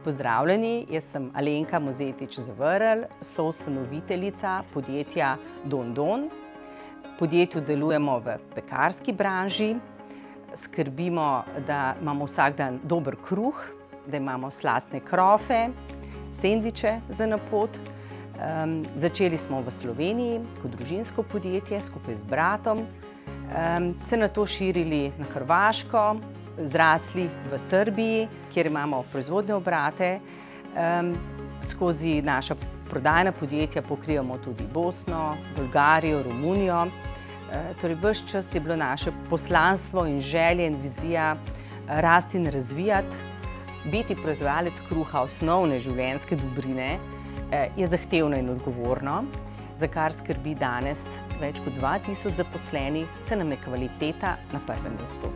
Pozdravljeni, jaz sem Alenka Mozetič-Zavrl, soustanoviteljica podjetja Don Don. V podjetju delujemo v pekarski branži, skrbimo, da imamo vsak dan dober kruh, da imamo slastne krofe, sendviče za na pot. Začeli smo v Sloveniji kot družinsko podjetje skupaj z bratom, se nato širili na Hrvaško, zrasli v Srbiji, kjer imamo proizvodne obrate. Skozi naša prodajna podjetja pokrivamo tudi Bosno, Bolgarijo, Romunijo. Torej, ves čas je bilo naše poslanstvo in želje in vizija rasti in razvijati. Biti proizvajalec kruha osnovne življenjske dobrine je zahtevno in odgovorno, za kar skrbi danes več kot 2000 zaposlenih, se nam je kvaliteta na prvem mestu.